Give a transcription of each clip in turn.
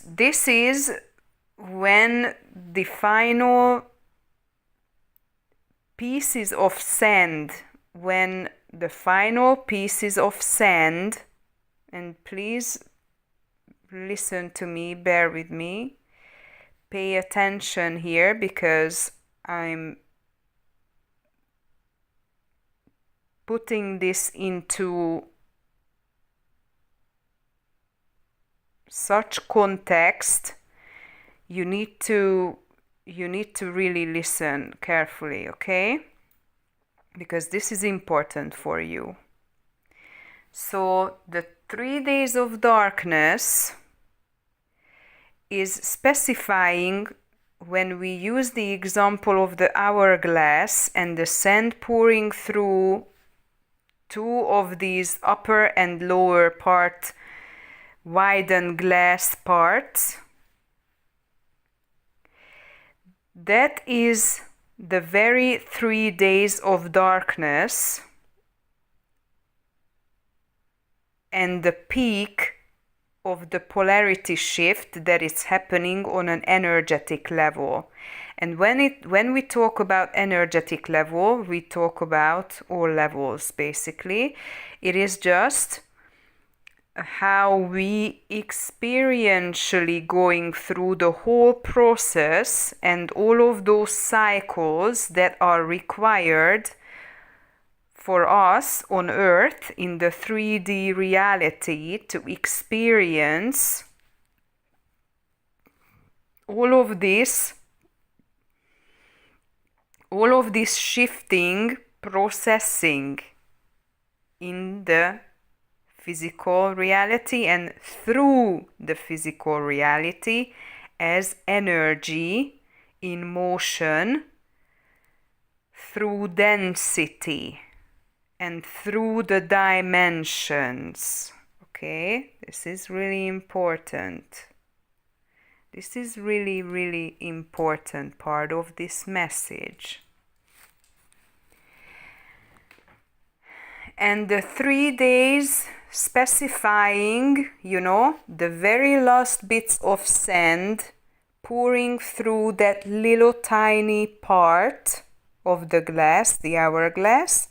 this is when the final pieces of sand, and please listen to me, bear with me, pay attention here, because I'm putting this into such context. You need to really listen carefully, okay? Because this is important for you. So the 3 days of darkness is specifying, when we use the example of the hourglass and the sand pouring through two of these upper and lower part widened glass parts, that is the very 3 days of darkness and the peak of the polarity shift that is happening on an energetic level. And when we talk about energetic level, we talk about all levels basically. It is just how we experientially going through the whole process and all of those cycles that are required for us on Earth in the 3D reality to experience all of this shifting, processing in the physical reality and through the physical reality as energy in motion through density and through the dimensions. Okay, this is really important. This is really, really important part of this message. And the 3 days specifying, the very last bits of sand pouring through that little tiny part of the glass, the hourglass,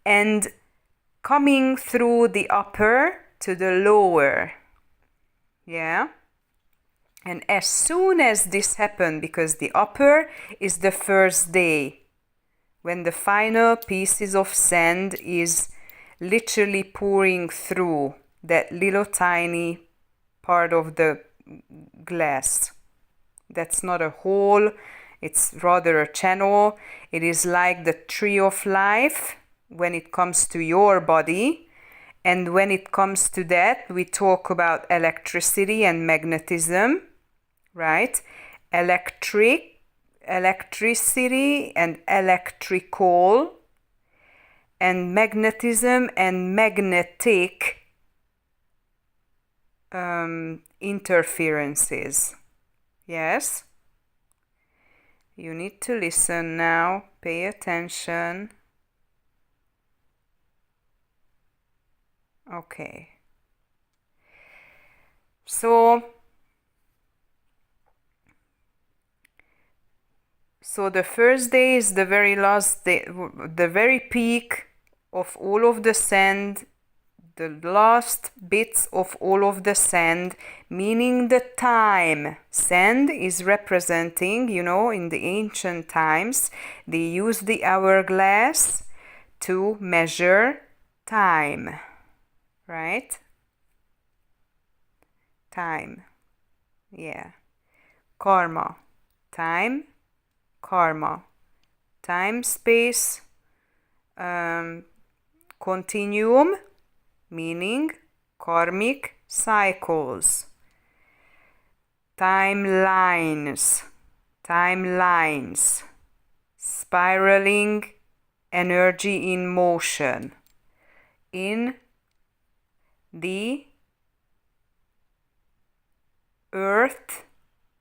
and coming through the upper to the lower. Yeah? And as soon as this happened, because the upper is the first day, when the final pieces of sand is literally pouring through that little tiny part of the glass. That's not a hole, it's rather a channel. It is like the tree of life when it comes to your body. And when it comes to that, we talk about electricity and magnetism, right? Electricity and electrical, and magnetism and magnetic interferences. Yes? You need to listen now, pay attention. Okay. So the first day is the very last day, the very peak of all of the sand, the last bits of all of the sand, meaning the time. Sand is representing, in the ancient times, they used the hourglass to measure time, right? Time, yeah. Karma, time, karma, time, space, continuum, meaning karmic cycles, timelines, spiraling energy in motion in the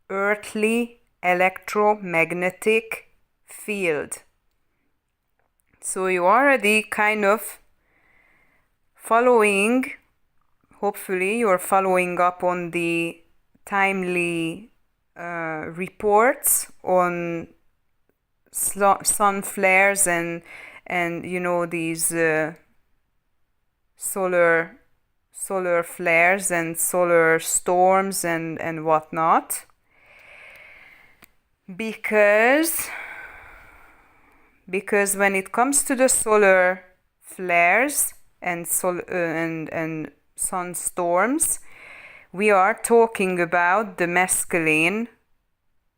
earthly electromagnetic field. So you already kind of following, hopefully you're following up on the timely reports on sun flares and these solar flares and solar storms and whatnot, because when it comes to the solar flares and sun storms, we are talking about the masculine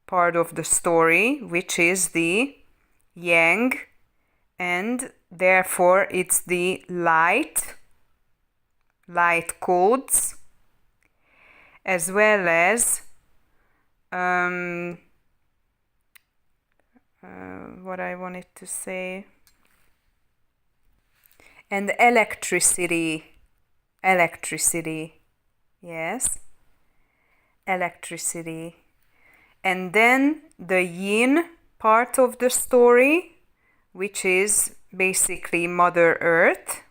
part of the story, which is the yang, and therefore it's the light codes, as well as what I wanted to say, and electricity, yes, electricity. And then the yin part of the story, which is basically Mother Earth,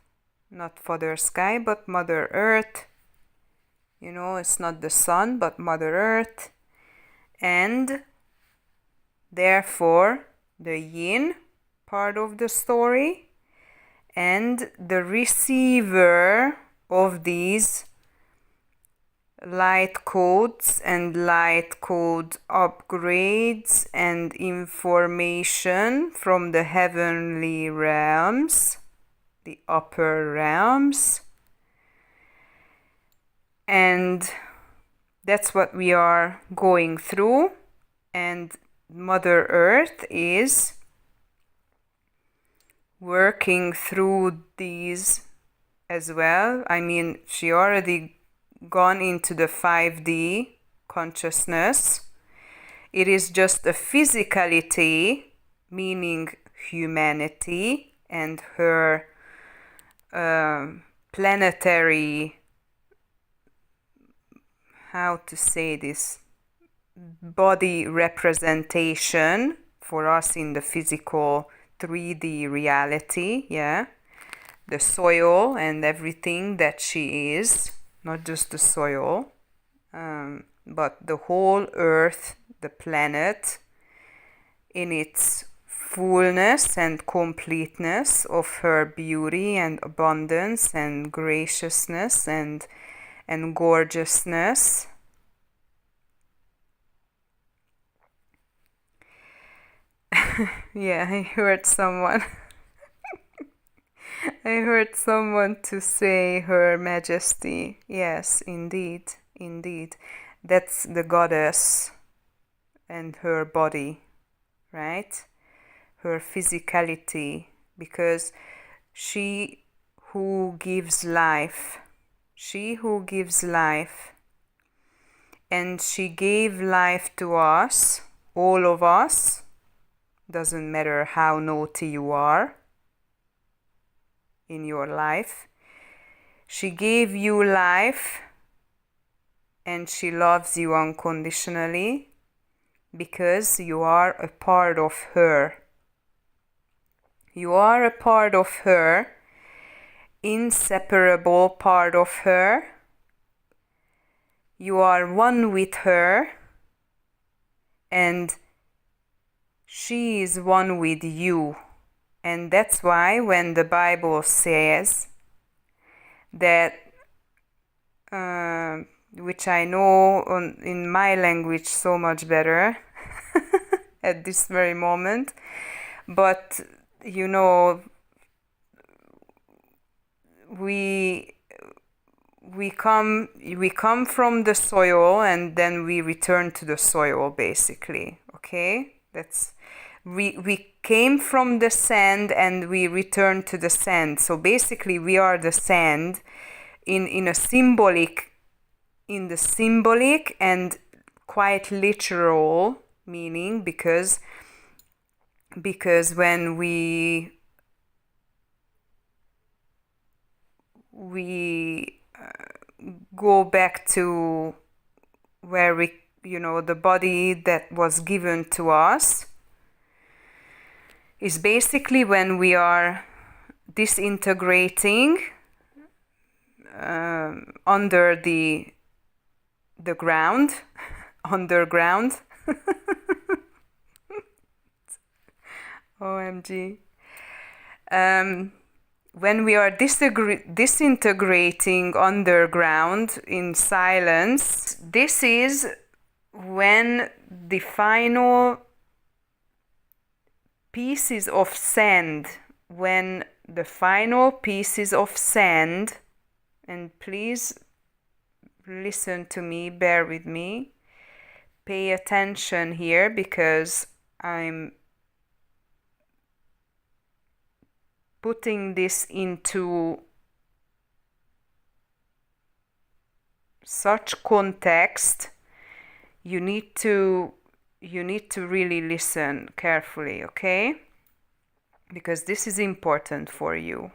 not Father Sky, but Mother Earth. It's not the sun, but Mother Earth. And therefore the yin part of the story, and the receiver of these light codes and light code upgrades and information from the heavenly realms, the upper realms. And that's what we are going through. And Mother Earth is working through these as well. I mean, she already gone into the 5D consciousness. It is just a physicality, meaning humanity, and her planetary, how to say this, body representation for us in the physical 3D reality, yeah, the soil and everything that she is, not just the soil, but the whole earth, the planet, in its fullness and completeness of her beauty and abundance and graciousness and gorgeousness. Yeah, I heard someone to say Her Majesty. Yes, indeed. That's the goddess and her body, right? Her physicality, because she who gives life, and she gave life to us, all of us. Doesn't matter how naughty you are in your life. She gave you life, and she loves you unconditionally because you are a part of her. You are a part of her, inseparable part of her. You are one with her, and she is one with you. And that's why when the Bible says that, which I know in my language so much better at this very moment, but we come from the soil, and then we return to the soil, basically. Okay, we came from the sand and we return to the sand. So basically we are the sand in the symbolic and quite literal meaning, because when we go back to where the body that was given to us is basically when we are disintegrating under the the ground, underground. OMG. When we are disintegrating underground in silence, this is when the final pieces of sand, and please listen to me, bear with me, pay attention here because I'm putting this into such context. You need to really listen carefully, okay? Because this is important for you.